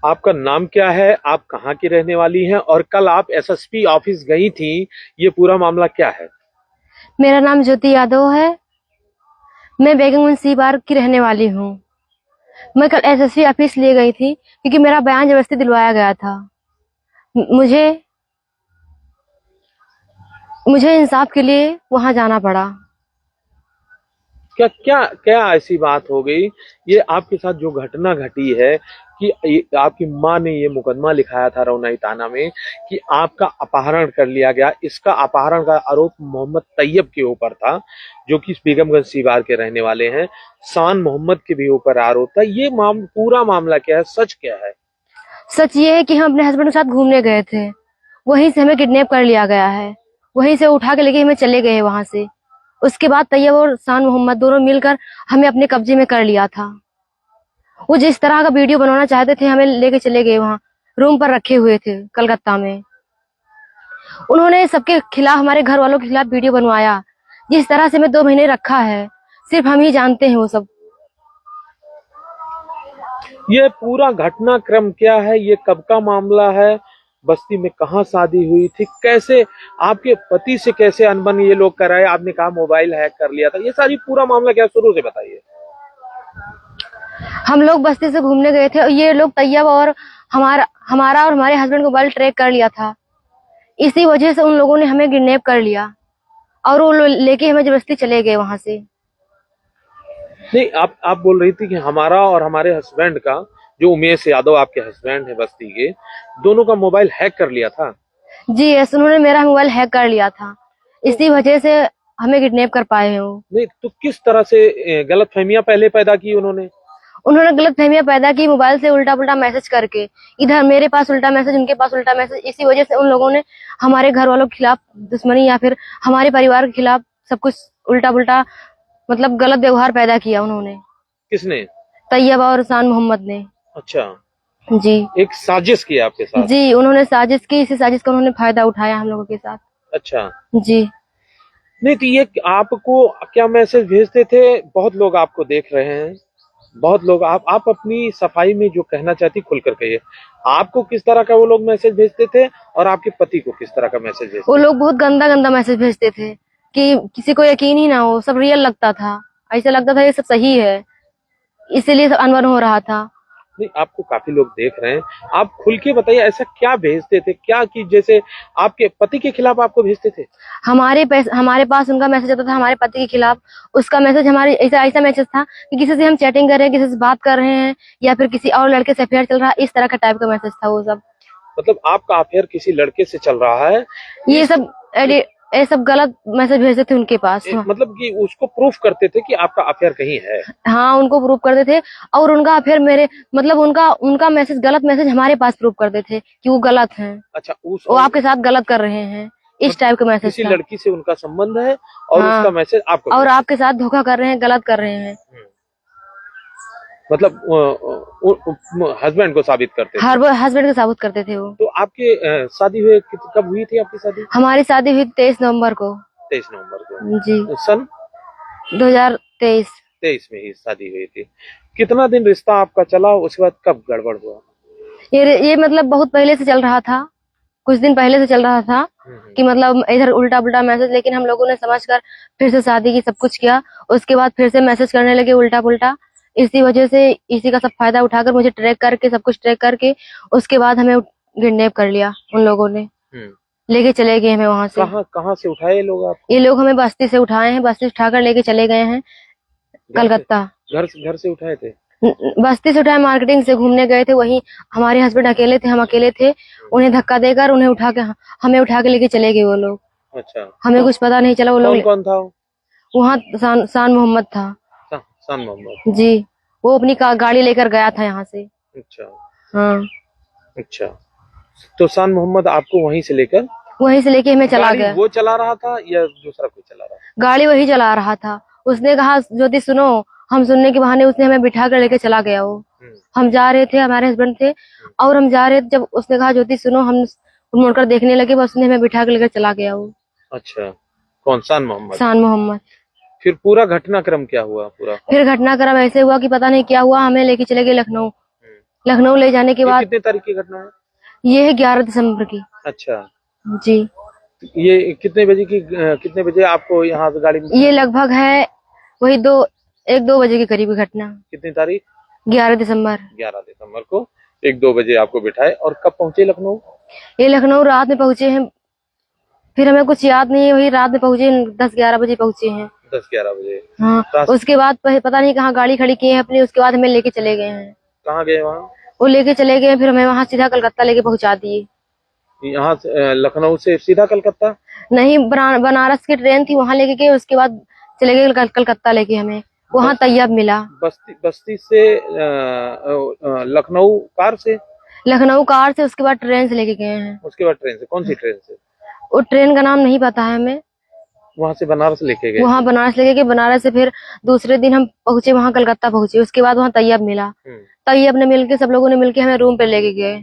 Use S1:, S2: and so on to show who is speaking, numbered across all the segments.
S1: आपका नाम क्या है? आप कहाँ की रहने वाली हैं? और कल आप एसएसपी ऑफिस गई थी, ये पूरा मामला क्या है?
S2: मेरा नाम ज्योति यादव है। मैं बेगमगंज सी बार की रहने वाली हूँ। मैं कल एसएसपी ऑफिस ले गई थी क्योंकि मेरा बयान जबरदस्ती दिलवाया गया था। मुझे मुझे इंसाफ के लिए वहां जाना पड़ा।
S1: क्या क्या क्या ऐसी बात हो गई? ये आपके साथ जो घटना घटी है कि आपकी माँ ने ये मुकदमा लिखाया था रौनाई थाना में कि आपका अपहरण कर लिया गया। इसका अपहरण का आरोप मोहम्मद तैयब के ऊपर था, जो कि बेगमगंज सीवार के रहने वाले हैं। शान मोहम्मद के भी ऊपर आरोप था। ये पूरा मामला क्या है? सच क्या है?
S2: सच ये है कि हम अपने हस्बैंड के साथ घूमने गए थे, वहीं से हमें किडनैप कर लिया गया है। वहीं से उठा के लेके हमें चले गए वहां से। उसके बाद तैयब और शान मोहम्मद दोनों मिलकर हमें अपने कब्जे में कर लिया था। वो जिस तरह का वीडियो बनवाना चाहते थे हमें लेके चले गए, वहां रूम पर रखे हुए थे कलकत्ता में। उन्होंने सबके खिलाफ, हमारे घर वालों के खिलाफ वीडियो बनवाया। जिस तरह से मैं 2 महीने रखा है, सिर्फ हम ही जानते हैं वो सब।
S1: ये पूरा घटनाक्रम क्या है? ये कब का मामला है? बस्ती में कहाँ शादी हुई थी? कैसे आपके पति से कैसे अनबन ये लोग कराए? आपने कहा मोबाइल हैक कर लिया था। ये सारी पूरा मामला क्या, शुरू से बताइए।
S2: हम लोग बस्ती से घूमने गए थे और ये लोग तैयब और हमारा हमारा और हमारे हस्बैंड को मोबाइल ट्रैक कर लिया था। इसी वजह से उन लोगों ने हमें किडनैप कर लिया और वो लेके हमें जबरदस्ती चले गए वहां से।
S1: नहीं, आप बोल रही थी कि हमारा और हमारे हस्बैंड का, जो उमेश यादव आपके हस्बैंड है बस्ती के, दोनों का मोबाइल हैक कर लिया था।
S2: जी यस, उन्होंने मेरा मोबाइल हैक कर लिया था।
S1: तो
S2: इसी वजह से हमें किडनैप कर पाए हैं वो।
S1: नहीं तो किस तरह से गलत फहमियां पहले पैदा की उन्होंने?
S2: उन्होंने गलत फहमियां पैदा की मोबाइल से उल्टा पुल्टा मैसेज करके। इधर मेरे पास उल्टा मैसेज, उनके पास उल्टा मैसेज। इसी वजह से उन लोगों ने हमारे घर वालों के खिलाफ दुश्मनी या फिर हमारे परिवार के खिलाफ सब कुछ उल्टा पुल्टा, मतलब गलत व्यवहार पैदा किया उन्होंने।
S1: किसने?
S2: तैयब और शान मोहम्मद ने।
S1: अच्छा,
S2: जी
S1: एक साजिश की आपके साथ।
S2: जी, उन्होंने साजिश की। इसी साजिश का उन्होंने फायदा उठाया हम लोगों के साथ।
S1: अच्छा,
S2: जी।
S1: नहीं तो ये आपको क्या मैसेज भेजते थे? बहुत लोग आपको देख रहे हैं, बहुत लोग। आप अपनी सफाई में जो कहना चाहती खुलकर कहिए। आपको किस तरह का वो लोग मैसेज भेजते थे और आपके पति को किस तरह का मैसेज
S2: वो
S1: भेजते थे?
S2: लोग बहुत गंदा गंदा मैसेज भेजते थे कि किसी को यकीन ही ना हो, सब रियल लगता था। ऐसा लगता था ये सब सही है, इसीलिए सब अनबन हो रहा था।
S1: नहीं, आपको काफी लोग देख रहे हैं। आप खुल के बताइए, ऐसा क्या भेजते थे? क्या कि जैसे आपके पति के खिलाफ आपको भेजते थे?
S2: हमारे पास उनका मैसेज आता था हमारे पति के खिलाफ। उसका मैसेज हमारे ऐसा ऐसा मैसेज था कि किसी से हम चैटिंग कर रहे हैं, किसी से बात कर रहे हैं, या फिर किसी और लड़के से अफेयर चल रहा है। इस तरह का टाइप का मैसेज था वो सब।
S1: मतलब आपका अफेयर किसी लड़के से चल रहा है?
S2: ये
S1: इस
S2: सब ये सब गलत मैसेज भेजते थे उनके पास। हाँ,
S1: मतलब कि उसको प्रूफ करते थे कि आपका अफेयर कहीं है?
S2: हाँ, उनको प्रूव करते थे। और उनका अफेयर मेरे, मतलब उनका उनका मैसेज, गलत मैसेज हमारे पास प्रूव करते थे कि वो गलत हैं,
S1: अच्छा,
S2: वो आपके साथ गलत कर रहे हैं। इस टाइप का मैसेज
S1: किसी
S2: था।
S1: लड़की से उनका संबंध है और उसका
S2: हाँ,
S1: मैसेज आपको
S2: और
S1: भेजते
S2: आपके साथ धोखा कर रहे हैं, गलत कर रहे हैं।
S1: थे। मतलब हस्बैंड को साबित करते थे।
S2: हर हस्बैंड को साबित करते थे वो।
S1: तो आपके शादी हुए कब हुई थी आपकी शादी?
S2: हमारी शादी हुई 23 नवंबर को।
S1: 23 नवंबर
S2: जी,
S1: को सन
S2: 2023।
S1: 23 में ही शादी हुई थी। कितना दिन रिश्ता आपका चला? उसके बाद कब गड़बड़ हुआ?
S2: ये मतलब बहुत पहले से चल रहा था, कुछ दिन पहले से चल रहा था
S1: हम्म।
S2: कि मतलब इधर उल्टा पुल्टा मैसेज। लेकिन हम लोगों ने समझकर फिर से शादी की, सब कुछ किया। उसके बाद फिर से मैसेज करने लगे उल्टा पुल्टा। इसी वजह से इसी का सब फायदा उठाकर मुझे ट्रैक करके, सब कुछ ट्रैक करके, उसके बाद हमें किडनैप कर लिया उन लोगों ने।
S1: हम्म।
S2: लेके चले गए हमें वहां से।
S1: कहाँ कहाँ से उठाए ये लोग आपको?
S2: ये लोग हमें बस्ती से उठाए हैं, बस्ती से उठाकर लेके चले गए हैं
S1: घर से?
S2: कलकत्ता।
S1: घर से उठाए थे?
S2: बस्ती से उठाए, मार्केटिंग से घूमने गए थे। वहीं हमारे हस्बैंड अकेले थे, हम अकेले थे। उन्हें धक्का देकर हमें उठा के लेके चले गए वो लोग।
S1: अच्छा,
S2: हमें कुछ पता नहीं चला वो
S1: कौन
S2: लोग।
S1: कौन था वो?
S2: वहाँ शान मोहम्मद था।
S1: शान मोहम्मद।
S2: जी, वो अपनी गाड़ी लेकर गया था यहाँ से।
S1: अच्छा।
S2: हाँ,
S1: अच्छा, तो शान मोहम्मद आपको वहीं से लेकर
S2: वहीं से लेके हमें चला
S1: गाड़ी
S2: गया।
S1: वो चला रहा था या दूसरा कोई चला रहा था?
S2: गाड़ी वही चला रहा था। उसने कहा ज्योति सुनो, हम सुनने के बहाने उसने हमें बिठा कर लेके चला गया वो।
S1: हम्म।
S2: हम जा रहे थे, हमारे हस्बैंड थे और हम जा रहे थे। जब उसने कहा ज्योति सुनो, हम मुड़कर देखने लगे, बस उसने हमें बिठा कर लेकर चला गया वो।
S1: अच्छा, कौन? शान मोहम्मद।
S2: शान मोहम्मद।
S1: फिर पूरा घटनाक्रम क्या हुआ पूरा?
S2: फिर घटनाक्रम ऐसे हुआ कि पता नहीं क्या हुआ, हमें लेके चले गए लखनऊ। लखनऊ ले जाने के
S1: ये
S2: बाद
S1: कितने तारीख की घटना है?
S2: ये है 11 दिसंबर की।
S1: अच्छा,
S2: जी,
S1: ये कितने बजे आपको यहाँ से गाड़ी
S2: ये लगभग है वही 1-2 बजे के करीब की घटना।
S1: कितनी तारीख?
S2: 11 दिसंबर।
S1: 11 दिसंबर को 1-2 बजे आपको बिठाए और कब पहुंचे लखनऊ?
S2: ये लखनऊ रात में पहुंचे हैं, फिर हमें कुछ याद नहीं है, वही रात में पहुंचे 10-11 बजे पहुंचे हैं।
S1: 10-11 बजे।
S2: हाँ,
S1: रास-
S2: उसके बाद पता नहीं कहाँ गाड़ी खड़ी की है अपनी, उसके बाद हमें लेके चले गए हैं।
S1: कहाँ गए वहाँ?
S2: वो लेके चले गए, फिर हमें वहां सीधा कलकत्ता लेके पहुंचा दिए।
S1: यहाँ से लखनऊ से सीधा कलकत्ता?
S2: नहीं, बनारस की ट्रेन थी, वहां लेके गए, उसके बाद चले गए कलकत्ता लेके हमें, वहां तैयब मिला।
S1: बस्ती से लखनऊ कार से?
S2: लखनऊ कार से, उसके बाद ट्रेन से लेके गए हैं।
S1: उसके बाद ट्रेन से? कौन सी ट्रेन से?
S2: वो ट्रेन का नाम नहीं पता है हमें।
S1: वहां से बनारस लेके गए?
S2: वहां बनारस लेके गए, बनारस से फिर दूसरे दिन हम पहुंचे वहां कलकत्ता पहुंचे, उसके बाद वहां तैयब मिला। तैयब ने मिलके, सब लोगों ने मिलके हमें रूम पे लेके गए।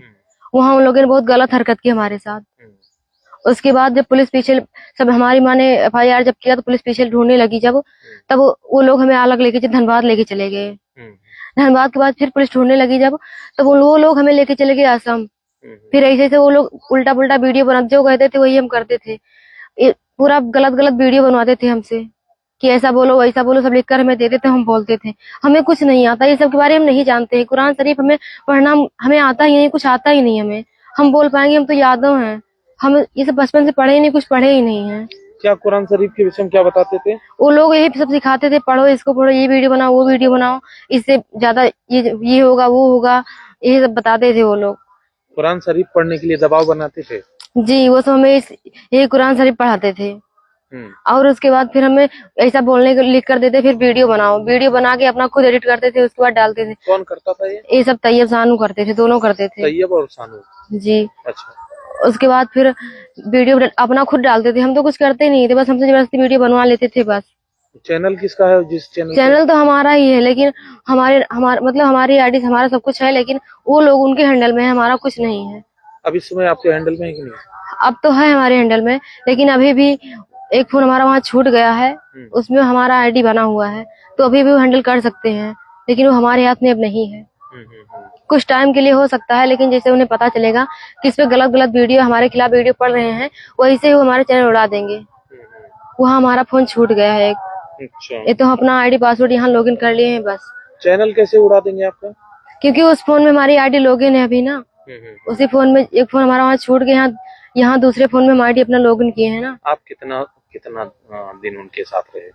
S2: वहां उन लोगों ने बहुत गलत हरकत की हमारे साथ। उसके बाद जब पुलिस पीछे, सब हमारी माँ ने FIR जब किया तो पुलिस पीछे ढूंढने लगी, जब तब वो लोग हमें अलग लेके धनबाद लेके चले गए। धनबाद के बाद फिर पुलिस ढूंढने लगी जब, तब वो लोग हमें लेके चले गए असम। फिर ऐसे ऐसे वो लोग उल्टा पुल्टा वीडियो बना, जो कहते थे वही हम करते थे। पूरा गलत गलत वीडियो बनवाते थे हमसे कि ऐसा बोलो वैसा बोलो, सब लिखकर हमें देते थे, हम बोलते थे। हमें कुछ नहीं आता, ये सब के बारे में नहीं जानते हैं। कुरान शरीफ हमें पढ़ना हमें आता ही नहीं, कुछ आता ही नहीं हमें। हम बोल पाएंगे, हम तो यादव हैं, हम ये सब बचपन से पढ़े ही नहीं, कुछ पढ़े ही नहीं है।
S1: क्या कुरान शरीफ के विषय में क्या बताते थे?
S2: वो लोग यही सब सिखाते थे, पढ़ो इसको, पढ़ो, ये वीडियो बनाओ, वो वीडियो बनाओ, इससे ज्यादा ये होगा वो होगा, यही सब बताते थे वो लोग।
S1: कुरान शरीफ पढ़ने के लिए दबाव बनाते थे?
S2: जी, वो सब हमें ये कुरान शरीफ पढ़ाते थे। और उसके बाद फिर हमें ऐसा बोलने को लिख कर देते, फिर वीडियो बनाओ, वीडियो बना के अपना खुद एडिट करते थे, उसके बाद डालते थे।
S1: कौन करता था ये
S2: सब तैयब सानू करते थे, दोनों करते थे।
S1: तैयब और सानू?
S2: जी।
S1: अच्छा।
S2: उसके बाद फिर वीडियो अपना खुद डालते थे, हम तो कुछ करते नहीं थे, बस हमसे जबरदस्ती वीडियो बनवा लेते थे बस।
S1: चैनल किसका है? जिस
S2: चैनल तो हमारा ही है, लेकिन मतलब हमारी आईडी हमारा सब कुछ है, लेकिन वो लोग उनके हैंडल में है, हमारा कुछ नहीं है।
S1: अब इस समय आपके हैंडल में है कि नहीं?
S2: अब तो है हमारे हैंडल में, लेकिन अभी भी एक फोन हमारा वहाँ छूट गया है, उसमें हमारा आईडी बना हुआ है, तो अभी भी वो हैंडल कर सकते हैं, लेकिन वो हमारे हाथ में अब नहीं है। कुछ टाइम के लिए हो सकता है, लेकिन जैसे उन्हें पता चलेगा कि इस पे गलत गलत वीडियो, हमारे खिलाफ वीडियो पड़ रहे हैं, वही से वो हमारे चैनल उड़ा देंगे। वहाँ हमारा फोन छूट गया है एक।
S1: अच्छा।
S2: ये तो अपना आईडी पासवर्ड यहाँ लॉगिन कर लिए हैं बस।
S1: चैनल कैसे उड़ा देंगे आपका?
S2: क्योंकि उस फोन में हमारी आईडी लॉगिन है अभी ना, उसी फोन में एक फोन हमारा वहाँ छूट गया, यहाँ दूसरे फोन में हम आईडी अपना लॉगिन किए हैं ना।
S1: आप कितना दिन उनके साथ रहे?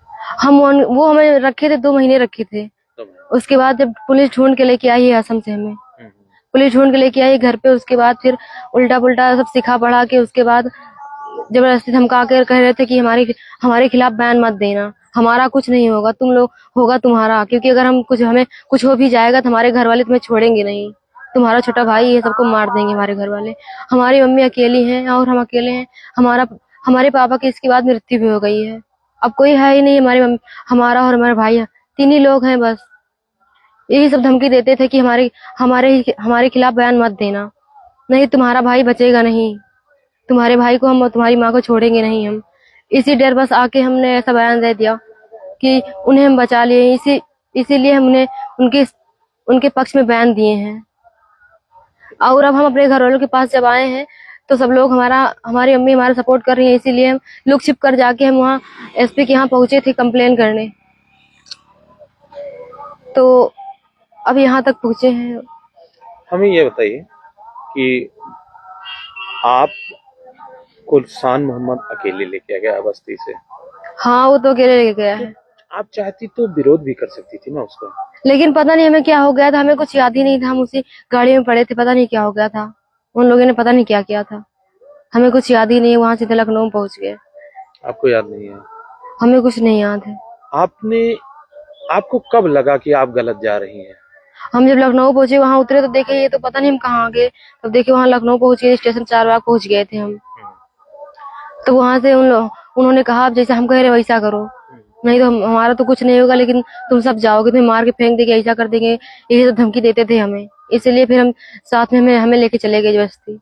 S2: वो हमें रखे थे, 2 महीने रखे थे। उसके बाद जब पुलिस ढूंढ के लेके आई है असम से, हमें पुलिस ढूंढ के लेके आई घर पे, उसके बाद फिर उल्टा पुल्टा सब सिखा पढ़ा के, उसके बाद जबरदस्ती धमका कर कह रहे थे कि हमारे खिलाफ बयान मत देना, हमारा कुछ नहीं होगा, तुम लोग होगा तुम्हारा, क्योंकि अगर हमें कुछ हो भी जाएगा तो हमारे घर वाले तुम्हें छोड़ेंगे नहीं, तुम्हारा छोटा भाई है, सबको मार देंगे हमारे घर वाले। हमारी मम्मी अकेली हैं और हम अकेले हैं, हमारे पापा की इसके बाद मृत्यु भी हो गई है, अब कोई है ही नहीं। हमारा और हमारा भाई 3 ही लोग हैं बस। यही सब धमकी देते थे कि हमारे खिलाफ बयान मत देना, नहीं तुम्हारा भाई बचेगा नहीं, तुम्हारे भाई को हम और तुम्हारी माँ को छोड़ेंगे नहीं हम। इसी डर बस आके हमने ऐसा बयान दे दिया कि उन्हें हम बचा लिए, इसीलिए हमने उनके पक्ष में बयान दिए हैं। और अब हम अपने घर वालों के पास जब आए हैं तो सब लोग हमारी मम्मी हमारा सपोर्ट कर रही है, इसीलिए हम लुक छिप कर जाके हम वहाँ SP के यहाँ पहुंचे थे कंप्लेन करने, तो अब यहाँ तक पहुंचे हैं।
S1: हमें ये बताइए कि आप शान मोहम्मद अकेले लेके गया बस्ती से?
S2: हाँ, वो तो अकेले लेके गया है।
S1: आप चाहती तो विरोध भी कर सकती थी ना उसका?
S2: लेकिन पता नहीं हमें क्या हो गया था, हमें कुछ याद ही नहीं था, हम उसी गाड़ी में पड़े थे, पता नहीं क्या हो गया था, उन लोगों ने पता नहीं क्या किया था, हमें कुछ याद ही नहीं है। वहां सीधे लखनऊ पहुंच गए।
S1: आपको याद नहीं है?
S2: हमें कुछ नहीं याद है।
S1: आपको कब लगा कि आप गलत जा रही हैं?
S2: हम जब लखनऊ पहुंचे, वहां उतरे तो देखे ये तो पता नहीं हम कहाँ गए, तब देखे वहां लखनऊ पहुंचे, स्टेशन 4 बाग पहुंच गए थे हम। तो वहां से उन्होंने कहा आप जैसा हम कह रहे वैसा करो, नहीं तो हमारा तो कुछ नहीं होगा, लेकिन तुम सब जाओगे, तुम्हें मार के फेंक देंगे, ऐसा कर देंगे, यही सब धमकी देते थे हमें। इसलिए फिर हम साथ में हमें लेके चले गए जबरदस्ती।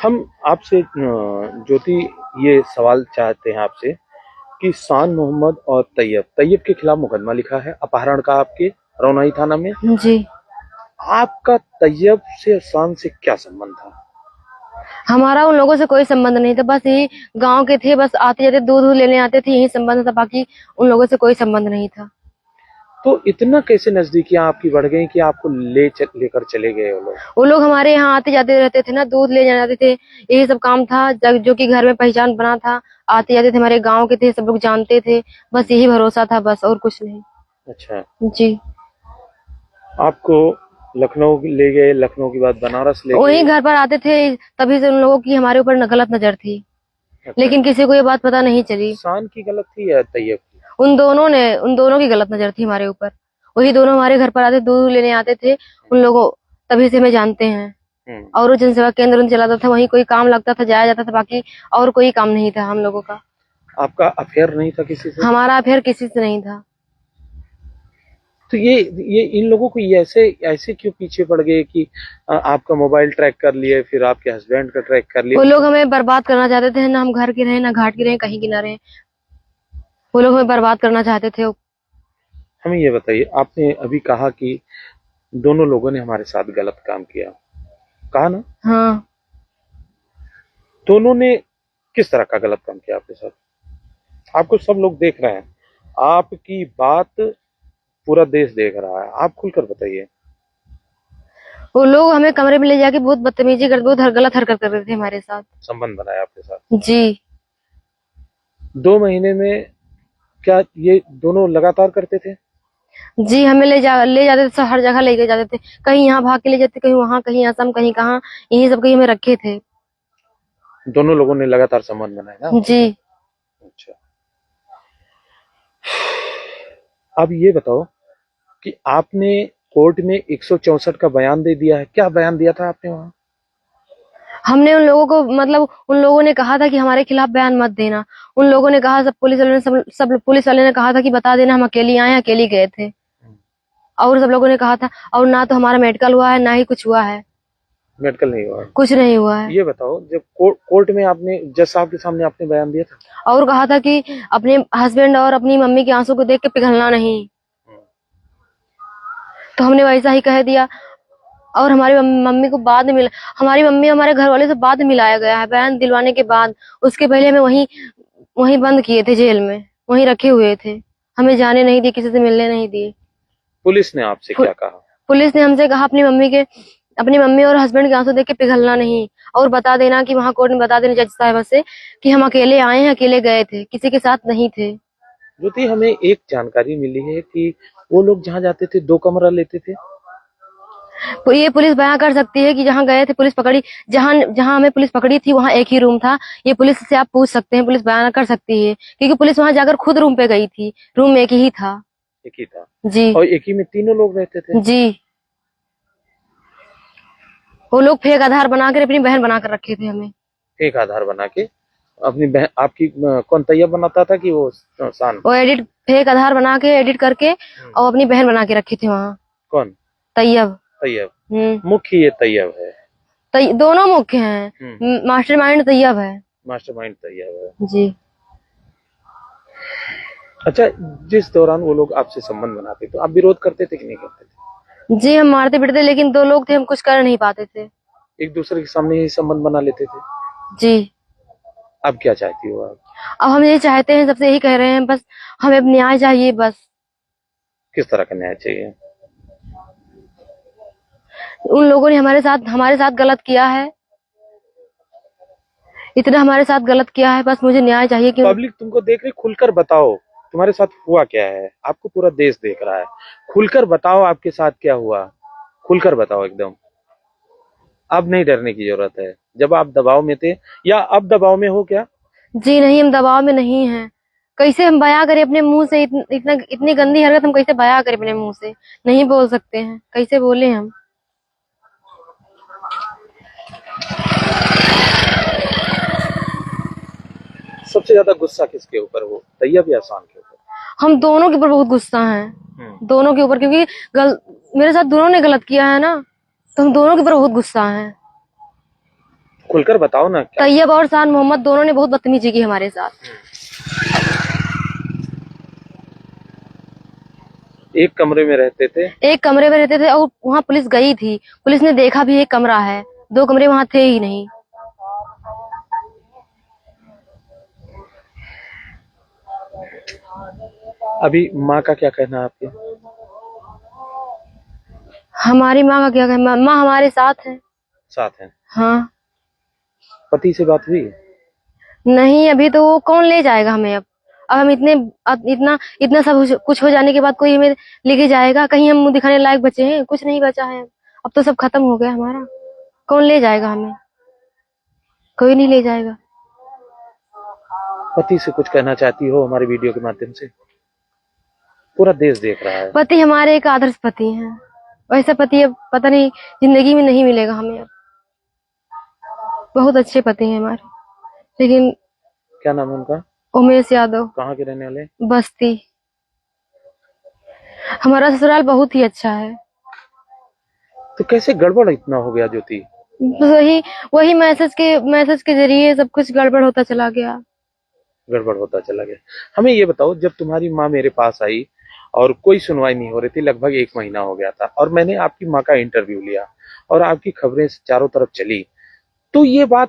S1: हम आपसे ज्योति ये सवाल चाहते हैं आपसे कि शान मोहम्मद और तैयब के खिलाफ मुकदमा लिखा है अपहरण का आपके रौनाई थाना में।
S2: जी।
S1: आपका तैयब से शान से क्या संबंध था?
S2: हमारा उन लोगों से कोई संबंध नहीं था, बस यही गांव के थे, बस आते जाते दूध वूध लेने आते थे, यही संबंध था, बाकी उन लोगों से कोई संबंध नहीं था।
S1: तो इतना कैसे नजदीकियां आपकी बढ़ गई कि आपको लेकर चले गए वो लोग?
S2: वो लोग हमारे यहाँ आते जाते रहते थे ना, दूध ले जाते थे, यही सब काम था, जो कि घर में पहचान बना था। आते जाते थे, हमारे गांव के थे, सब लोग जानते थे, बस यही भरोसा था, बस और कुछ नहीं।
S1: अच्छा,
S2: जी।
S1: आपको लखनऊ ले गए, लखनऊ के बाद बनारस ले
S2: वही
S1: गए।
S2: घर पर आते थे, तभी से उन लोगों की हमारे ऊपर गलत नजर थी,
S1: अच्छा,
S2: लेकिन किसी को ये बात पता नहीं चली।
S1: शान की गलत थी या तैयब की?
S2: उन दोनों की गलत नजर थी हमारे ऊपर। वही दोनों हमारे घर पर आते, दूध लेने आते थे उन लोगों, तभी से हमें जानते हैं। और वो जनसेवा केंद्र उन चलाता था, वहीं कोई काम लगता था, जाया जाता था, बाकी और कोई काम नहीं था हम लोगों का।
S1: आपका अफेयर नहीं था किसी से?
S2: हमारा अफेयर किसी से नहीं था।
S1: तो ये इन लोगों को ये ऐसे ऐसे क्यों पीछे पड़ गए कि आपका मोबाइल ट्रैक कर लिए, फिर आपके हस्बैंड का ट्रैक कर लिए?
S2: वो लोग हमें बर्बाद करना चाहते थे, ना हम घर के रहे, ना घाट के रहे, कहीं की ना रहे, वो लोग हमें बर्बाद करना चाहते थे।
S1: हमें ये बताइए, आपने अभी कहा कि दोनों लोगों ने हमारे साथ गलत काम किया, कहा ना?
S2: हाँ।
S1: दोनों ने किस तरह का गलत काम किया आपके साथ? आपको सब लोग देख रहे हैं, आपकी बात पूरा देश देख रहा है, आप खुलकर बताइए।
S2: वो लोग हमें कमरे में ले जाके बहुत बदतमीजी कर, बहुत गलत हरकत कर रहे थे हमारे साथ।
S1: संबंध बनाया आपके साथ
S2: जी।
S1: 2 महीने में? क्या ये दोनों लगातार करते थे?
S2: जी, हमें ले जाते थे, हर जगह लेके जाते थे, कहीं यहाँ भाग के ले जाते, कहीं वहां, कहीं असम, कहीं कहाँ, यही सब कहीं हमें रखे थे।
S1: दोनों लोगों ने लगातार संबंध बनाए ना?
S2: जी।
S1: अच्छा, अब ये बताओ कि आपने कोर्ट में 164 का बयान दे दिया है, क्या बयान दिया था आपने वहां?
S2: हमने उन लोगों को, मतलब उन लोगों ने कहा था कि हमारे खिलाफ बयान मत देना। उन लोगों ने कहा, सब पुलिस वालों ने, सब पुलिस वाले ने कहा था कि बता देना, हम अकेली आए, अकेली गए थे। और सब लोगों ने कहा था, और ना तो हमारा मेडिकल हुआ है, ना ही कुछ हुआ है,
S1: मेडिकल नहीं हुआ?
S2: कुछ नहीं हुआ है।
S1: ये बताओ, जब कोर्ट में आपने जज साहब के सामने आपने बयान दिया था,
S2: और कहा था कि अपने हस्बैंड और अपनी मम्मी के आंसू को देख के पिघलना नहीं, तो हमने वैसा ही कह दिया। और हमारी मम्मी को बाद में मिला, हमारी मम्मी हमारे घर वाले से बाद में मिलाया गया है, बयान दिलवाने के बाद। उसके पहले हमें वहीं वहीं बंद किए थे, जेल में वहीं रखे हुए थे, हमें जाने नहीं दिए, किसी से मिलने नहीं दिए।
S1: पुलिस ने आपसे क्या कहा?
S2: पुलिस ने हमसे कहा, अपनी मम्मी और हस्बैंड के आंसू देख के पिघलना नहीं, और बता देना कि वहां कोर्ट में बता देना जज साहब से कि हम अकेले आए हैं, अकेले गए थे, किसी के साथ नहीं थे।
S1: ज्योति, हमें एक जानकारी मिली है कि वो लोग जहाँ जाते थे 2 कमरा लेते थे।
S2: तो ये पुलिस बयां कर सकती है कि जहाँ गए थे, पुलिस पकड़ी, जहाँ जहाँ हमें पुलिस पकड़ी थी वहां एक ही रूम था। ये पुलिस से आप पूछ सकते हैं, पुलिस बयान कर सकती है, क्योंकि पुलिस वहां जाकर खुद रूम पे गई थी, रूम एक ही था।
S1: एक ही था?
S2: जी।
S1: और एक ही में तीनों लोग रहते थे?
S2: जी। वो लोग फेक आधार बनाकर अपनी बहन बनाकर रखे थे हमें।
S1: एक आधार बना के अपनी बहन? आपकी कौन तैयब बनाता था कि वो शान?
S2: वो फेक आधार बना के एडिट करके और अपनी बहन बना के रखे थे वहाँ।
S1: कौन?
S2: तैयब।
S1: तैयब मुख्य ये तैयब है?
S2: दोनों मुख्य हैं, मास्टरमाइंड तैयब है।
S1: मास्टरमाइंड तैयब है।
S2: जी।
S1: अच्छा, जिस दौरान वो लोग आपसे संबंध बनाते तो आप विरोध करते थे कि नहीं करते थे?
S2: जी, हम मारते पीटते, लेकिन 2 लोग थे, हम कुछ कर नहीं पाते थे।
S1: एक दूसरे के सामने ही संबंध बना लेते थे?
S2: जी।
S1: अब क्या चाहती हो आप?
S2: अब हम ये चाहते हैं, सबसे यही कह रहे हैं, बस हमें अब न्याय चाहिए, बस।
S1: किस तरह का न्याय चाहिए?
S2: उन लोगों ने हमारे साथ गलत किया है, इतना हमारे साथ गलत किया है, बस मुझे न्याय चाहिए। कि
S1: पब्लिक तुमको देख रही, खुलकर बताओ तुम्हारे साथ हुआ क्या है, आपको पूरा देश देख रहा है, खुलकर बताओ आपके साथ क्या हुआ, खुलकर बताओ एकदम। अब नहीं डरने की जरूरत है, जब आप दबाव में थे, या अब दबाव में हो क्या?
S2: जी नहीं, हम दबाव में नहीं हैं। कैसे हम बयां करें अपने मुंह से, इतनी गंदी हरकत हम कैसे बयां करें अपने मुंह से? नहीं बोल सकते हैं, कैसे बोले हम?
S1: सबसे ज्यादा गुस्सा किसके ऊपर हो, तैयब या शान के ऊपर?
S2: हम दोनों के ऊपर बहुत गुस्सा है, दोनों के ऊपर, क्योंकि मेरे साथ दोनों ने गलत किया है ना, तो हम दोनों के ऊपर बहुत गुस्सा है।
S1: खुलकर बताओ ना।
S2: तैयब और शान मोहम्मद दोनों ने बहुत बदतमीजी की हमारे साथ।
S1: एक कमरे में रहते थे?
S2: एक कमरे में रहते थे और वहाँ पुलिस गई थी, पुलिस ने देखा भी एक कमरा है, 2 कमरे वहाँ थे ही नहीं।
S1: अभी माँ का क्या कहना है आपके?
S2: हमारी माँ का क्या कहना, माँ हमारे साथ है।
S1: साथ हैं?
S2: हाँ।
S1: पति से बात हुई?
S2: नहीं, अभी तो वो कौन ले जाएगा हमें अब हम इतना इतना सब कुछ हो जाने के बाद कोई हमें लेके जाएगा? कहीं हम मुंह दिखाने लायक बचे हैं? कुछ नहीं बचा है, अब तो सब खत्म हो गया हमारा। कौन ले जाएगा हमें? कोई नहीं ले जाएगा।
S1: पति से कुछ कहना चाहती हो हमारे वीडियो के माध्यम से? पूरा देश देख रहा है।
S2: पति हमारे एक आदर्श पति हैं, वैसा पति अब पता नहीं जिंदगी में नहीं मिलेगा हमें। अब बहुत अच्छे पति हैं हमारे, लेकिन
S1: क्या नाम है उनका?
S2: उमेश यादव।
S1: कहाँ के रहने वाले?
S2: बस्ती। हमारा ससुराल बहुत ही अच्छा है।
S1: तो कैसे गड़बड़ इतना हो गया ज्योति?
S2: वही वही मैसेज के जरिए सब कुछ गड़बड़ होता चला गया।
S1: गड़बड़ होता चला गया। हमें ये बताओ, जब तुम्हारी माँ मेरे पास आई और कोई सुनवाई नहीं हो रही थी, लगभग 1 महीना हो गया था, और मैंने आपकी माँ का इंटरव्यू लिया और आपकी खबरें चारों तरफ चली, तो ये बात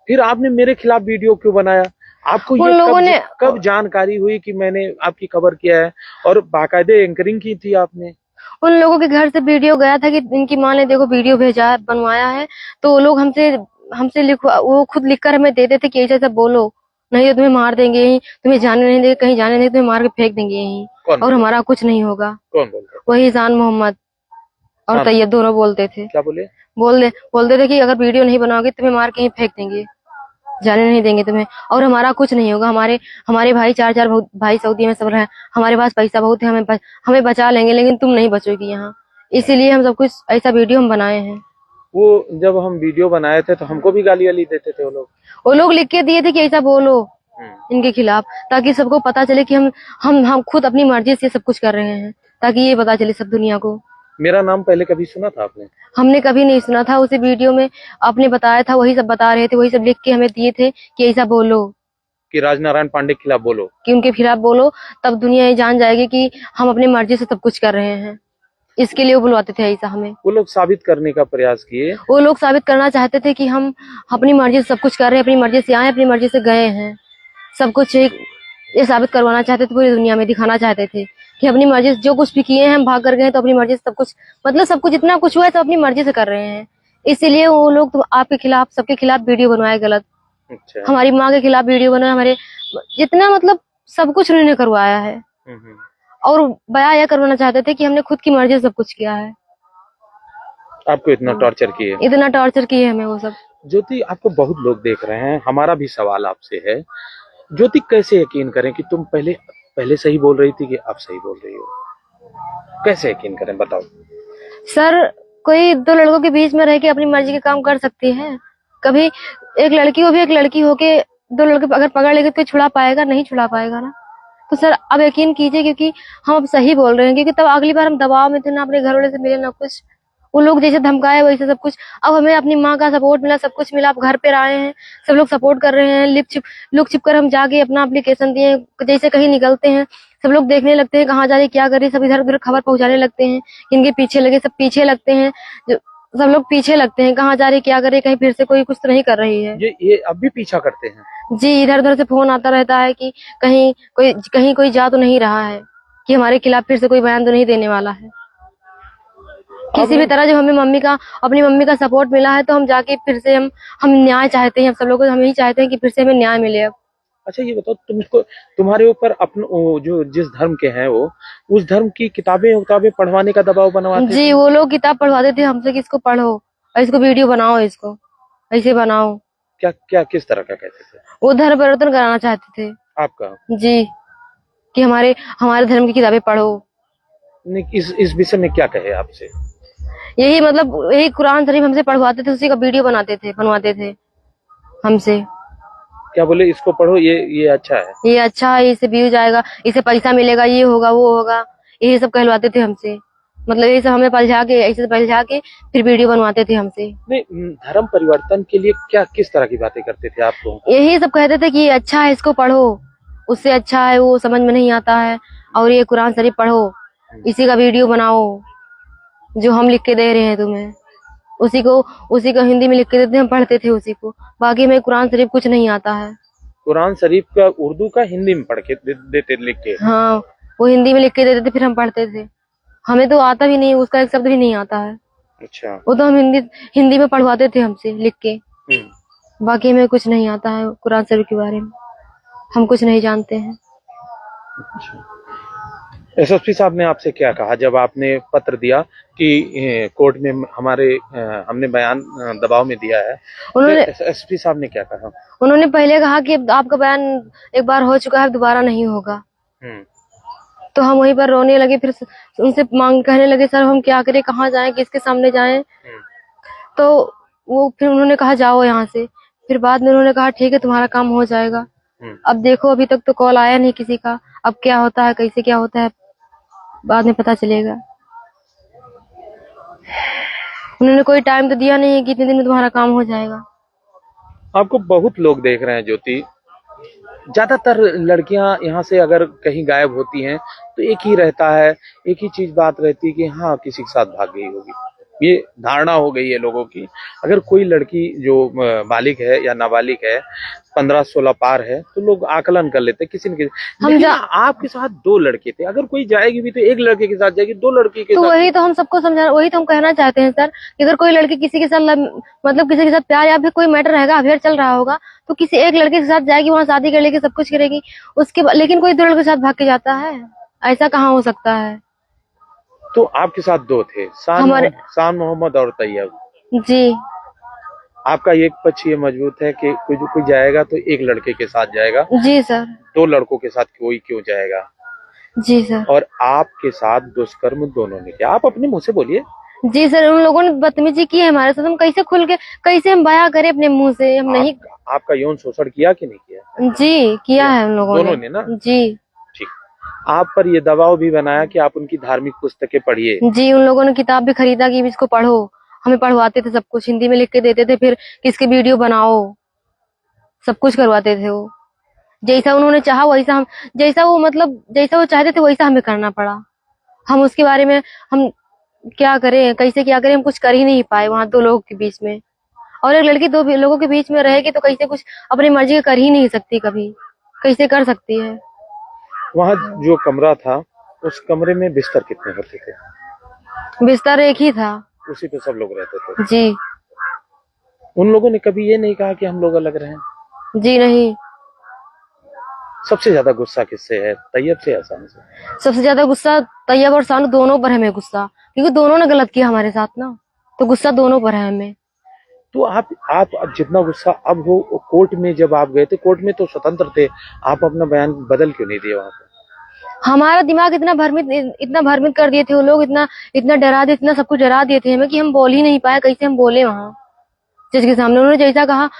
S1: फिर आपने मेरे खिलाफ वीडियो क्यों बनाया? आपको
S2: उन
S1: ये
S2: लोगों ने
S1: कब जानकारी हुई कि मैंने आपकी खबर किया है? और बाकायदे एंकरिंग की थी आपने?
S2: उन लोगों के घर से वीडियो गया था कि इनकी माँ ने देखो वीडियो भेजा है, बनवाया है, तो वो लोग हमसे हमसे लिखवा वो खुद लिखकर हमें देते थे कि ऐसा ऐसा बोलो, नहीं तो तुम्हें मार देंगे यहीं, तुम्हें जाने नहीं देंगे, कहीं जाने नहीं देंगे, तुम्हें मार के फेंक देंगे यहीं, और हमारा कुछ नहीं होगा।
S1: कौन बोलता?
S2: वही ईशान मोहम्मद और
S1: हाँ।
S2: तैयब दोनों बोलते थे।
S1: क्या बोले?
S2: बोलते थे कि अगर वीडियो नहीं बनाओगे तुम्हें मार के यहीं फेंक देंगे, जाने नहीं देंगे तुम्हें, और हमारा कुछ नहीं होगा। हमारे भाई चार भाई सऊदी में सब रहे, हमारे पास पैसा बहुत है, हमें बचा लेंगे, लेकिन तुम नहीं बचोगी यहाँ, इसीलिए हम सब कुछ ऐसा वीडियो हम बनाए हैं।
S1: वो जब हम वीडियो बनाए थे तो हमको भी गाली वाली देते थे
S2: वो लोग लिख के दिए थे कि ऐसा बोलो इनके खिलाफ, ताकि सबको पता चले कि हम खुद अपनी मर्जी से सब कुछ कर रहे हैं, ताकि ये पता चले सब दुनिया को।
S1: मेरा नाम पहले कभी सुना था आपने?
S2: हमने कभी नहीं सुना था, उसी वीडियो में आपने बताया था, वही सब बता रहे थे, वही सब लिख के हमें दिए थे कि ऐसा बोलो,
S1: कि राजनारायण पांडे के खिलाफ बोलो,
S2: कि उनके खिलाफ बोलो, तब दुनिया ये जान जाएगी कि हम अपनी मर्जी से सब कुछ कर रहे हैं। इसके लिए वो बुलवाते थे ऐसा हमें।
S1: वो लोग साबित करने का प्रयास किए।
S2: वो लोग साबित करना चाहते थे कि हम अपनी मर्जी से सब कुछ कर रहे हैं, अपनी मर्जी से आए, अपनी मर्जी से गए हैं, सब कुछ ये साबित करवाना चाहते थे, पूरी दुनिया में दिखाना चाहते थे कि अपनी मर्जी से जो कुछ भी किए हैं, हम भाग कर गए तो अपनी मर्जी से सब कुछ, मतलब सब कुछ जितना कुछ हुआ है सब अपनी मर्जी से कर रहे हैं। इसीलिए वो लोग तो आपके खिलाफ, सबके खिलाफ वीडियो बनवाए गलत।
S1: अच्छा।
S2: हमारी माँ के खिलाफ वीडियो बनाए, हमारे जितना मतलब सब कुछ उन्होंने करवाया है, और बयां यह करवाना चाहते थे कि हमने खुद की मर्जी से सब कुछ किया है।
S1: आपको इतना टॉर्चर किए?
S2: इतना टॉर्चर किए हमें वो सब।
S1: ज्योति, आपको बहुत लोग देख रहे हैं, हमारा भी सवाल आपसे है, ज्योति कैसे यकीन करें कि तुम पहले सही बोल रही थी कि अब सही बोल रही हो? कैसे यकीन करें, बताओ।
S2: सर, कोई 2 लड़कों के बीच में रह के अपनी मर्जी के काम कर सकती है? कभी एक लड़की को भी एक लड़की होके 2 लड़के अगर पकड़ लेंगे तो छुड़ा पाएगा? नहीं छुड़ा पाएगा ना। तो सर अब यकीन कीजिए, क्योंकि हम अब सही बोल रहे हैं, क्योंकि तब अगली बार हम दबाव में थे, ना अपने घर वाले से मिले ना कुछ, वो लोग जैसे धमकाए वैसे सब कुछ। अब हमें अपनी माँ का सपोर्ट मिला, सब कुछ मिला, अब घर पे आए हैं, सब लोग सपोर्ट कर रहे हैं, लुक छिप कर हम जाके अपना एप्लीकेशन दिए, जैसे कहीं निकलते हैं सब लोग देखने लगते हैं कहाँ जा रही, क्या कर रही, सब इधर उधर खबर पहुंचाने लगते हैं, इनके पीछे लगे, सब पीछे लगते हैं, सब लोग पीछे लगते हैं, कहाँ जा रही, क्या कर रही, कहीं फिर से कोई कुछ तो नहीं कर रही है।
S1: ये अब भी पीछा करते हैं?
S2: जी, इधर उधर से फोन आता रहता है कि कहीं कोई जा तो नहीं रहा है, कि हमारे खिलाफ फिर से कोई बयान तो नहीं देने वाला है। किसी भी तरह जब हमें अपनी मम्मी का सपोर्ट मिला है, तो हम जाके फिर से हम न्याय चाहते हैं, सब लोग हम यही चाहते हैं कि फिर से हमें न्याय मिले। अब
S1: अच्छा, ये बताओ, तुम्हारे ऊपर जो जिस धर्म के हैं वो, उस धर्म की किताबें पढ़वाने का दबाव बनवाते थे?
S2: जी, वो लोग किताब पढ़वाते थे हमसे कि इसको पढ़ो, इसको वीडियो बनाओ, इसको ऐसे बनाओ।
S1: क्या किस तरह का कहते थे?
S2: वो धर्म परिवर्तन कराना चाहते थे
S1: आपका?
S2: जी, कि हमारे धर्म की किताबें पढ़ो।
S1: नहीं, इस विषय में क्या कहे आपसे?
S2: यही कुरान शरीफ हमसे पढ़वाते थे, उसी का वीडियो बनवाते थे हमसे।
S1: क्या बोले? इसको पढ़ो, ये अच्छा है,
S2: ये अच्छा है, इससे व्यूज आएगा, इससे पैसा मिलेगा, ये होगा वो होगा, यही सब कहलवाते थे हमसे। मतलब ये सब हमें ऐसे पलझा के फिर वीडियो बनवाते थे हमसे।
S1: नहीं, धर्म परिवर्तन के लिए किस तरह की बातें करते थे आपको?
S2: यही सब कहते थे कि ये अच्छा है, इसको पढ़ो, उससे अच्छा है वो समझ में नहीं आता है, और ये कुरान शरीफ पढ़ो, इसी का वीडियो बनाओ जो हम लिख के दे रहे हैं तुम्हें। उसी को हिंदी में लिख के देते, हम पढ़ते थे उसी को। बाकी हमें कुरान शरीफ कुछ नहीं आता है।
S1: कुरान शरीफ का उर्दू का हिंदी में पढ़ के देते लिख के?
S2: हाँ, वो हिंदी में लिख के देते थे, फिर हम पढ़ते थे। हमें तो आता भी नहीं, उसका एक शब्द भी नहीं आता है।
S1: अच्छा।
S2: वो तो हम हिंदी में पढ़वाते थे हमसे लिख के। बाकी हमें कुछ नहीं आता है कुरान शरीफ के बारे में, हम कुछ नहीं जानते हैं।
S1: एसएसपी साहब ने आपसे क्या कहा जब आपने पत्र दिया कि कोर्ट में हमने बयान दबाव में दिया है?
S2: उन्होंने
S1: एसएसपी साहब ने क्या कहा?
S2: उन्होंने पहले कहा कि आपका बयान एक बार हो चुका है, दोबारा नहीं होगा। तो हम वहीं पर रोने लगे, फिर उनसे कहने लगे सर हम क्या करें, कहाँ जाएं, किसके सामने जाएं। तो वो फिर उन्होंने कहा जाओ यहाँ से। फिर बाद में उन्होंने कहा ठीक है तुम्हारा काम हो जाएगा। अब देखो अभी तक तो कॉल आया नहीं किसी का, अब क्या होता है कैसे क्या होता है बाद में पता चलेगा। उन्होंने कोई टाइम तो दिया नहीं है कि इतने दिन में तुम्हारा काम हो जाएगा।
S1: आपको बहुत लोग देख रहे हैं ज्योति, ज्यादातर लड़कियां यहाँ से अगर कहीं गायब होती हैं तो एक ही रहता है, एक ही चीज बात रहती है कि हाँ किसी के साथ भाग गई होगी। ये धारणा हो गई है लोगों की। अगर कोई लड़की जो बालिग है या नाबालिग है, 15-16 पार है, तो लोग आकलन कर लेते हैं किसी न किसी। लेकिन आपके साथ 2 लड़के थे, अगर कोई जाएगी भी तो एक लड़के के साथ जाएगी, 2 लड़की के
S2: तो
S1: साथ।
S2: वही तो हम सबको समझा, वही तो हम कहना चाहते हैं सर कि अगर कोई लड़की किसी के साथ मतलब किसी के साथ प्यार या फिर कोई मैटर रहेगा, अफेयर चल रहा होगा, तो किसी एक लड़के के साथ जाएगी, वहाँ शादी कर लेगी, सब कुछ करेगी उसके बाद, लेकिन कोई 2 लड़के के साथ भाग के जाता है? ऐसा कहाँ हो सकता है?
S1: तो आपके साथ 2 थे, शान मोहम्मद और तैयब
S2: जी।
S1: आपका एक पक्ष ये मजबूत है कि कोई जाएगा तो एक लड़के के साथ जाएगा।
S2: जी सर।
S1: 2 लड़कों के साथ कोई क्यों जाएगा?
S2: जी सर।
S1: और आपके साथ दुष्कर्म दोनों ने किया। आप अपने मुंह से बोलिए।
S2: जी सर, उन लोगों ने बदतमीजी की है हमारे साथ, हम कैसे खुल के कैसे हम बयां करें अपने मुंह से? हम नहीं।
S1: आपका यौन शोषण किया कि नहीं किया?
S2: जी किया है उन लोगों
S1: दोनों ने ना?
S2: जी।
S1: ठीक। आप पर ये दबाव भी बनाया कि आप उनकी धार्मिक पुस्तकें पढ़िए?
S2: जी, उन लोगों ने किताब भी खरीदा कि इसको पढ़ो, हमें पढ़वाते थे, सब कुछ हिंदी में लिख के देते थे, फिर किसके वीडियो बनाओ, सब कुछ करवाते थे वो। जैसा उन्होंने चाहा वैसा हम, जैसा वो चाहते थे वैसा हमें करना पड़ा। हम उसके बारे में हम क्या करें, कैसे क्या करें, हम कुछ कर ही नहीं पाए वहाँ 2 लोगों के बीच में। और एक लड़की 2 लोगों के बीच में रहेगी तो कैसे कुछ अपनी मर्जी कर ही नहीं सकती, कभी कैसे कर सकती है?
S1: वहाँ जो कमरा था, उस कमरे में बिस्तर कितने होते थे?
S2: बिस्तर एक ही था,
S1: उसी पे सब लोग रहते थे?
S2: जी।
S1: उन लोगों ने कभी ये नहीं कहा कि हम लोग अलग रहें?
S2: जी नहीं।
S1: सबसे ज्यादा गुस्सा किससे है, तैयब से या शान से?
S2: सबसे ज्यादा गुस्सा तैयब और शान दोनों पर है हमें गुस्सा, क्योंकि दोनों ने गलत किया हमारे साथ ना, तो गुस्सा दोनों पर है हमें।
S1: तो आप अब जितना गुस्सा अब हो, कोर्ट में जब आप गए थे, कोर्ट में तो स्वतंत्र थे, आप अपना बयान बदल क्यों नहीं दिए वहां पे?
S2: हमारा दिमाग इतना भ्रमित कर दिए थे वो लोग, इतना डरा दिए, इतना सब कुछ डरा दिए थे हमें कि हम बोल ही नहीं पाए, कैसे हम बोले वहाँ जज के सामने। उन्होंने जैसा कहा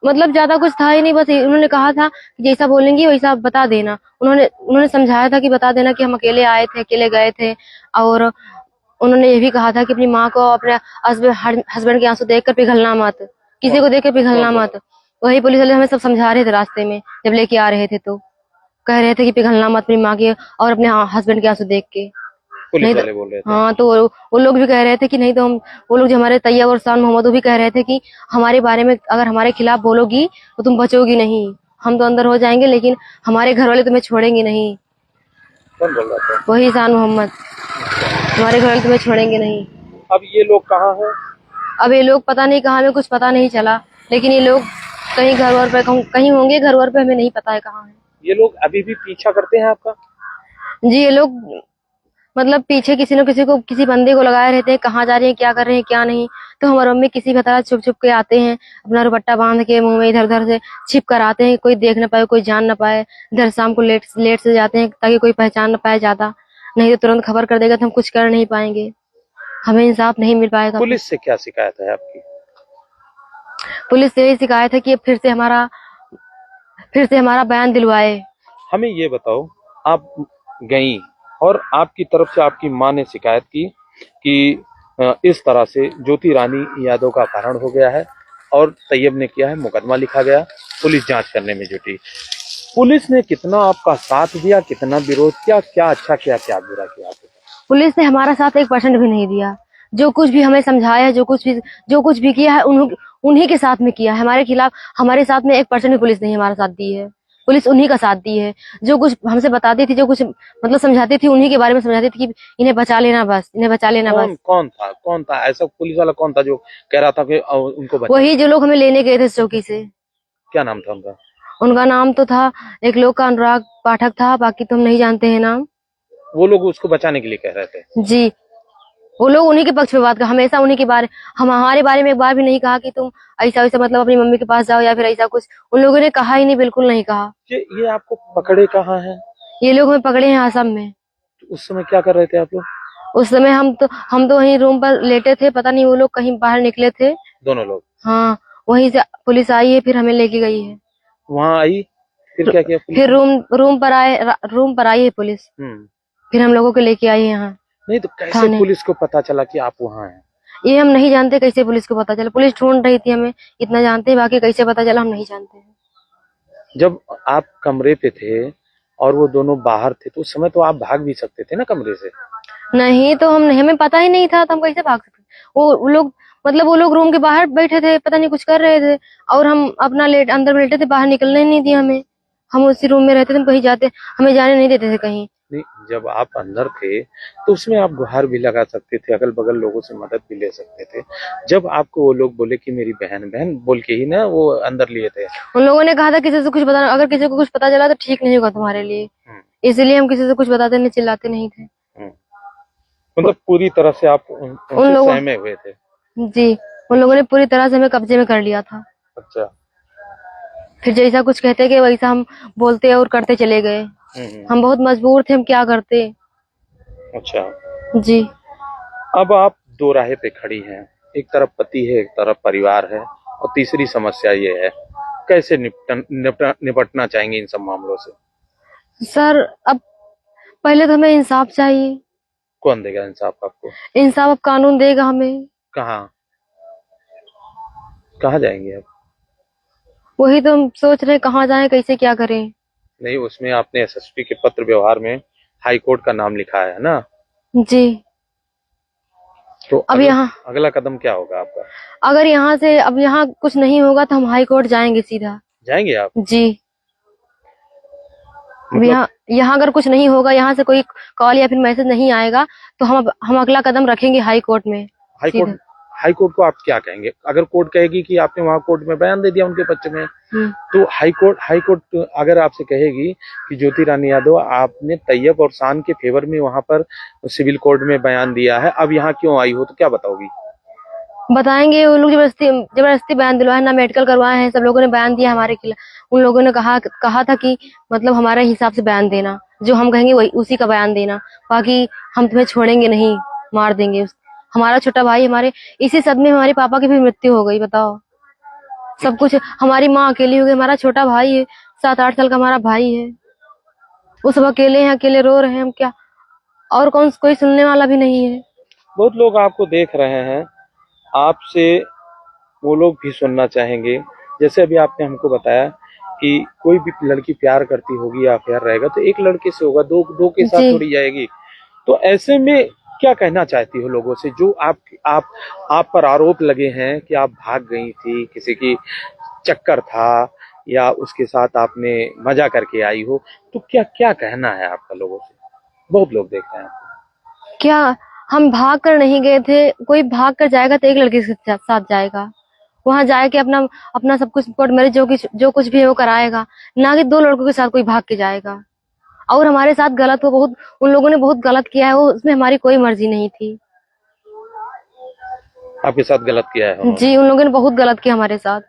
S2: मतलब ज्यादा कुछ था ही नहीं, बस उन्होंने कहा था कि जैसा बोलेंगी वैसा बता देना। उन्होंने समझाया था कि बता देना कि हम अकेले आए थे, अकेले गए थे। और उन्होंने ये भी कहा था कि अपनी माँ को, अपने हस्बैंड के आंसू देखकर पिघलना मत, किसी को देख कर पिघलना मत। वही पुलिस वाले हमें सब समझा रहे थे रास्ते में, जब लेके आ रहे थे तो कह रहे थे कि पिघलना मत अपनी माँ के और अपने हस्बैंड के आंसू देख के।
S1: पुलिस वाले बोल रहे थे?
S2: हाँ, तो वो लोग भी कह रहे थे कि नहीं तो हम, वो लोग जो हमारे तैयब और शान मोहम्मद, वो भी कह रहे थे कि हमारे बारे में अगर हमारे खिलाफ बोलोगी तो तुम बचोगी नहीं, हम तो अंदर हो जाएंगे लेकिन हमारे घर वाले तुम्हें छोड़ेंगे नहीं।
S1: कौन बोल रहा था?
S2: वही शान मोहम्मद, हमारे घर वाले तुम्हें छोड़ेंगे नहीं।
S1: अब ये लोग कहाँ हैं?
S2: अब ये लोग पता नहीं कहाँ, हमें कुछ पता नहीं चला, लेकिन ये लोग कहीं घर वर पे, कहीं होंगे घर वर पे, हमें नहीं पता है कहाँ है।
S1: ये लोग अभी भी पीछा करते हैं आपका?
S2: जी, ये लोग मतलब पीछे किसी न किसी को, किसी बंदे को लगाए रहते हैं, कहाँ जा रहे हैं, क्या कर रहे हैं, क्या नहीं। तो हमारे मम्मी किसी भी तरह छुप छुप के आते हैं, अपना दुपट्टा बांध के मुंह में इधर उधर से छिप कर आते हैं, कोई देख न पाए, कोई जान न पाए। इधर शाम को लेट से जाते हैं ताकि कोई पहचान न पाए ज्यादा, नहीं तो तुरंत खबर कर देगा तो हम कुछ कर नहीं पाएंगे, हमें इंसाफ नहीं मिल पाएगा।
S1: पुलिस से क्या शिकायत है आपकी?
S2: पुलिस से यही शिकायत है कि फिर से हमारा बयान दिलवाए।
S1: हमें ये बताओ, आप गई और आपकी तरफ से आपकी माँ ने शिकायत की कि इस तरह से ज्योति रानी यादव का अपहरण हो गया है और तैयब ने किया है, मुकदमा लिखा गया, पुलिस जांच करने में जुटी। पुलिस ने कितना आपका साथ दिया, कितना विरोध किया, क्या अच्छा किया, क्या बुरा किया आपके साथ?
S2: पुलिस ने हमारा साथ 1% भी नहीं दिया। जो कुछ भी हमें समझाया, जो कुछ भी किया है, उन्हीं के साथ में किया है। हमारे खिलाफ, हमारे साथ में 1% भी पुलिस ने हमारा साथ दी है। पुलिस उन्हीं का साथ दी है। जो कुछ हमसे बताती थी, जो कुछ मतलब समझाती थी, उन्हीं के बारे में समझाती थी कि इन्हें बचा लेना बस, इन्हें बचा लेना
S1: कौन
S2: बस।
S1: कौन था ऐसा पुलिस वाला, कौन था जो कह रहा था कि उनको बचा?
S2: वही जो लोग हमें लेने गए थे चौकी से।
S1: क्या नाम था उनका?
S2: उनका नाम तो था, एक लोग का अनुराग पाठक था, बाकी तो हम नहीं जानते हैं नाम।
S1: वो लोग उसको बचाने के लिए कह रहे थे?
S2: जी, वो लोग उन्हीं के पक्ष में बात कर, हमेशा उन्हीं के बारे, हम हमारे बारे में एक बार भी नहीं कहा कि तुम ऐसा वैसा मतलब अपनी मम्मी के पास जाओ या फिर ऐसा कुछ। उन लोगों ने कहा ही नहीं, बिल्कुल नहीं कहा।
S1: ये आपको पकड़े कहाँ हैं?
S2: ये लोग हमें पकड़े हैं आसाम में।
S1: तो उस समय क्या कर रहे थे आप लोग?
S2: उस समय हम तो वहीं रूम पर लेटे थे, पता नहीं वो लोग कहीं बाहर निकले थे।
S1: दोनों लोग?
S2: हाँ, वहीं से पुलिस आई है, फिर हमें लेके गई है।
S1: वहां आई, फिर क्या किया पुलिस
S2: फिर
S1: ने?
S2: रूम पर आई है पुलिस।
S1: हम्म।
S2: फिर हम लोगों को लेके आई है यहाँ
S1: नहीं तो कैसे
S2: थाने।
S1: पुलिस को पता चला कि आप वहां हैं?
S2: ये हम नहीं जानते कैसे पुलिस को पता चला। पुलिस ढूंढ रही थी हमें, इतना जानते हैं, बाकी कैसे पता चला हम नहीं जानते हैं।
S1: जब आप कमरे पे थे और वो दोनों बाहर थे, तो उस समय तो आप भाग भी सकते थे ना कमरे से?
S2: नहीं तो हमें पता ही नहीं था, तो हम कैसे भाग सकते। वो लोग मतलब वो लोग रूम के बाहर बैठे थे, पता नहीं कुछ कर रहे थे, और हम अपना अंदर में लेटे थे, बाहर निकलने ही नहीं दिया हमें। हम उसी रूम में रहते थे, हम कहीं जाते, हमें जाने नहीं देते थे कहीं।
S1: नहीं, जब आप अंदर थे तो उसमें आप गुहार भी लगा सकते थे, अगल बगल लोगों से मदद भी ले सकते थे। जब आपको वो लोग बोले कि मेरी बहन बहन बोल के ही ना वो अंदर लिए थे।
S2: उन लोगों ने कहा था किसी से कुछ बताना, अगर किसी को कुछ पता चला तो ठीक नहीं होगा तुम्हारे लिए।
S1: हम्म,
S2: इसलिए हम किसी से कुछ बताते नहीं, चिल्लाते नहीं थे।
S1: हम्म। मतलब पूरी तरह से आप
S2: उन
S1: उनसे
S2: लोगों
S1: सहमे हुए थे?
S2: जी, उन लोगों ने पूरी तरह से हमें कब्जे में कर लिया था।
S1: अच्छा।
S2: फिर जैसा कुछ कहते गए वैसा हम बोलते और करते चले गए।
S1: हम्म।
S2: हम बहुत मजबूर थे, हम क्या करते।
S1: अच्छा।
S2: जी।
S1: अब आप दो राह पे खड़ी हैं, एक तरफ पति है, एक तरफ परिवार है, और तीसरी समस्या ये है, कैसे निपटना चाहेंगे इन सब मामलों से?
S2: सर, अब पहले तो हमें इंसाफ चाहिए।
S1: कौन देगा इंसाफ आपको?
S2: इंसाफ अब कानून देगा हमें।
S1: कहाँ कहाँ जाएंगे आप?
S2: वही तो हम सोच रहे हैं, कहाँ जाएं, कैसे क्या करें।
S1: नहीं, उसमें आपने एसएसपी के पत्र व्यवहार में हाई कोर्ट का नाम लिखा है ना?
S2: जी।
S1: तो
S2: अब यहाँ,
S1: अगला कदम क्या होगा आपका?
S2: अगर यहाँ से अब यहाँ कुछ नहीं होगा तो हम हाई कोर्ट जाएंगे सीधा।
S1: जाएंगे आप?
S2: जी। अब
S1: मतलब
S2: यहाँ अगर कुछ नहीं होगा, यहाँ से कोई कॉल या फिर मैसेज नहीं आएगा, तो हम अगला कदम रखेंगे हाई कोर्ट में
S1: हाई कोर्ट,
S2: सीधा।
S1: हाई कोर्ट को आप क्या कहेंगे अगर कोर्ट कहेगी कि आपने वहां कोर्ट में बयान दे दिया उनके पक्ष में?
S2: हम्म।
S1: तो हाई कोर्ट अगर आपसे कहेगी कि ज्योति रानी यादव, आपने तैयब और शान के फेवर में वहां पर सिविल कोर्ट में बयान दिया है, अब यहाँ क्यों आई हो, तो क्या बताओगी?
S2: बताएंगे वो लोग जबरदस्ती जबरदस्ती बयान दिलवाए ना, मेडिकल करवाए हैं, सब लोगों ने बयान दिया हमारे खिलाफ। उन लोगों ने कहा था कि मतलब हमारे हिसाब से बयान देना, जो हम कहेंगे वही उसी का बयान देना, बाकी हम तुम्हें छोड़ेंगे नहीं, मार देंगे। हमारा छोटा भाई, हमारे इसी सदमे में हमारे पापा की भी मृत्यु हो गई, बताओ। सब कुछ, हमारी माँ अकेली हो गई, हमारा छोटा भाई है, 7-8 साल का हमारा भाई है, वो सब अकेले हैं, अकेले रो रहे हैं, हम क्या, और कोई सुनने वाला भी नहीं है।
S1: बहुत लोग आपको देख रहे हैं, आपसे वो लोग भी सुनना चाहेंगे। जैसे अभी आपने हमको बताया कि कोई भी लड़की प्यार करती होगी या प्यार रहेगा तो एक लड़के से होगा, दो दो के साथ
S2: जी।
S1: थोड़ी जाएगी। तो ऐसे में क्या कहना चाहती हो लोगों से जो आप पर आरोप लगे हैं कि आप भाग गई थी, किसी की चक्कर था, या उसके साथ आपने मजा करके आई हो? तो क्या क्या कहना है आपका लोगों से? बहुत लोग देख रहे हैं आपको।
S2: क्या, हम भाग कर नहीं गए थे। कोई भाग कर जाएगा तो एक लड़की के साथ जाएगा, वहां जाके अपना अपना सब कुछ कोर्ट मैरिज जो कुछ भी है वो कराएगा, ना कि 2 लड़कों के साथ कोई भाग के जाएगा। और हमारे साथ गलत हो बहुत, उन लोगों ने बहुत गलत किया है, वो उसमें हमारी कोई मर्जी नहीं थी।
S1: आपके साथ गलत किया है उन्होंने?
S2: जी, उन लोगों ने बहुत गलत किया हमारे साथ।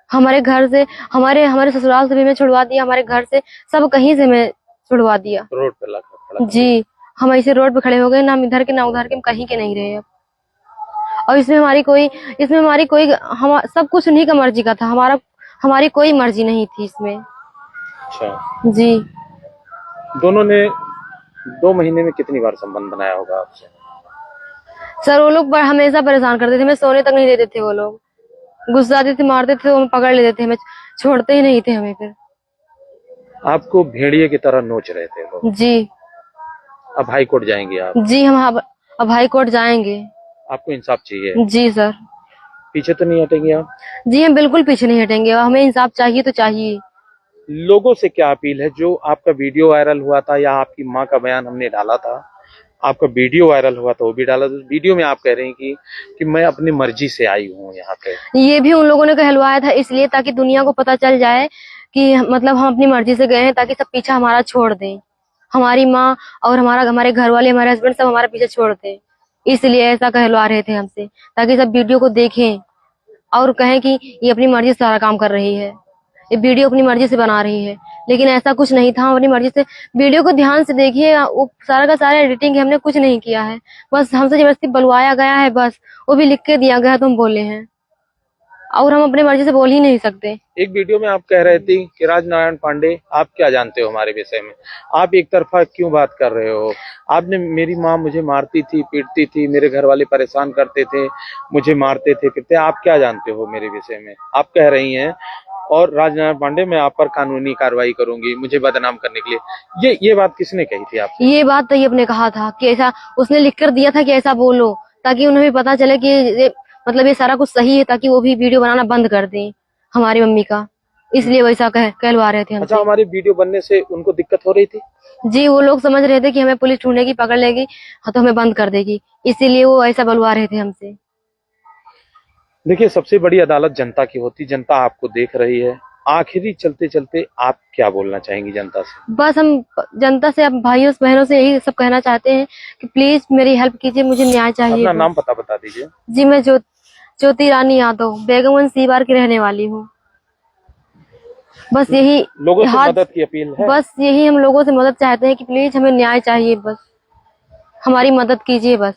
S2: हमारे घर से, हमारे हमारे ससुराल से भी हमें छुड़वा दिया, हमारे घर से, सब कहीं से हमें छुड़वा दिया।
S1: रोड पे लाकर खड़ा कर दिया?
S2: जी, हम ऐसे रोड पे खड़े हो गए, ना हम इधर के ना उधर के, हम कहीं के नहीं रहे अब। और इसमें हमारी कोई हम सब कुछ उन्हीं का मर्जी का था, हमारी कोई मर्जी नहीं थी इसमें।
S1: अच्छा।
S2: जी।
S1: दोनों ने 2 महीने में कितनी बार संबंध बनाया होगा आपसे?
S2: सर, वो लोग हमेशा परेशान करते थे, हमें सोने तक नहीं देते थे वो लोग। गुस्सा आते थे, मारते थे, वो हमें पकड़ लेते थे, हमें छोड़ते ही नहीं थे हमें फिर।
S1: आपको भेड़िए की तरह नोच रहे थे वो।
S2: जी।
S1: अब हाई कोर्ट जाएंगे आप?
S2: जी हम अब हाई कोर्ट जाएंगे।
S1: आपको इंसाफ चाहिए?
S2: जी सर।
S1: पीछे तो नहीं हटेंगे आप?
S2: जी हम बिल्कुल पीछे नहीं हटेंगे, हमें इंसाफ चाहिए तो चाहिए।
S1: लोगों से क्या अपील है? जो आपका वीडियो वायरल हुआ था या आपकी माँ का बयान हमने डाला था, आपका वीडियो वायरल हुआ था वो भी डाला था, उस वीडियो में आप कह रहे हैं कि मैं अपनी मर्जी से आई हूँ यहाँ पे।
S2: ये भी उन लोगों ने कहलवाया था इसलिए ताकि दुनिया को पता चल जाए कि मतलब हम अपनी मर्जी से गए हैं, ताकि सब पीछा हमारा छोड़ दें। हमारी माँ और हमारे घर वाले, हमारे हस्बैंड सब हमारा पीछे छोड़ दें, इसलिए ऐसा कहलवा रहे थे हमसे, ताकि सब वीडियो को देखें और कहें कि ये अपनी मर्जी से सारा काम कर रही है, ये वीडियो अपनी मर्जी से बना रही है। लेकिन ऐसा कुछ नहीं था, हम अपनी मर्जी से वीडियो को ध्यान से देखिए, वो सारा का सारा एडिटिंग है, हमने कुछ नहीं किया है, बस हमसे जबरदस्ती बुलवाया गया है, बस वो भी लिख के दिया गया तो हम बोले हैं, और हम अपनी मर्जी से बोल ही नहीं सकते।
S1: एक वीडियो में आप कह रहे थे कि राजनारायण पांडे आप क्या जानते हो हमारे विषय में, आप एक तरफा क्यों बात कर रहे हो? आपने, मेरी माँ मुझे मारती थी, पीटती थी, मेरे घर वाले परेशान करते थे, मुझे मारते थे, पीटते, आप क्या जानते हो मेरे विषय में? आप कह रही हैं, और राजनारायण पांडे मैं आप पर कानूनी कार्रवाई करूंगी मुझे बदनाम करने के लिए। ये बात किसने कही थी आपसे?
S2: ये बात तैयब ने कहा था कि ऐसा, उसने लिख कर दिया था कि ऐसा बोलो, ताकि उन्हें भी पता चले कि मतलब ये सारा कुछ सही है, ताकि वो भी वीडियो बनाना बंद कर दें हमारी मम्मी का, इसलिए वैसा कहलवा रहे थे
S1: अच्छा,
S2: हमसे।
S1: हमारे वीडियो बनने से उनको दिक्कत हो रही थी?
S2: जी वो लोग समझ रहे थे कि हमें पुलिस ढूंढेगी, पकड़ लेगी, हाँ तो हमें बंद कर देगी, इसीलिए वो ऐसा बुलवा रहे थे हमसे।
S1: देखिए, सबसे बड़ी अदालत जनता की होती, जनता आपको देख रही है। आखिरी चलते चलते आप क्या बोलना चाहेंगी जनता से?
S2: बस हम जनता से, अब भाइयों बहनों से यही सब कहना चाहते हैं कि प्लीज मेरी हेल्प कीजिए, मुझे न्याय चाहिए।
S1: अपना नाम पता बता दीजिए।
S2: जी मैं ज्योति रानी यादव, बेगमगंज सीवार की रहने वाली हूँ। बस यही
S1: लोगों से मदद की अपील है।
S2: बस यही हम लोगों से मदद चाहते हैं कि प्लीज हमें न्याय चाहिए, बस हमारी मदद कीजिए बस।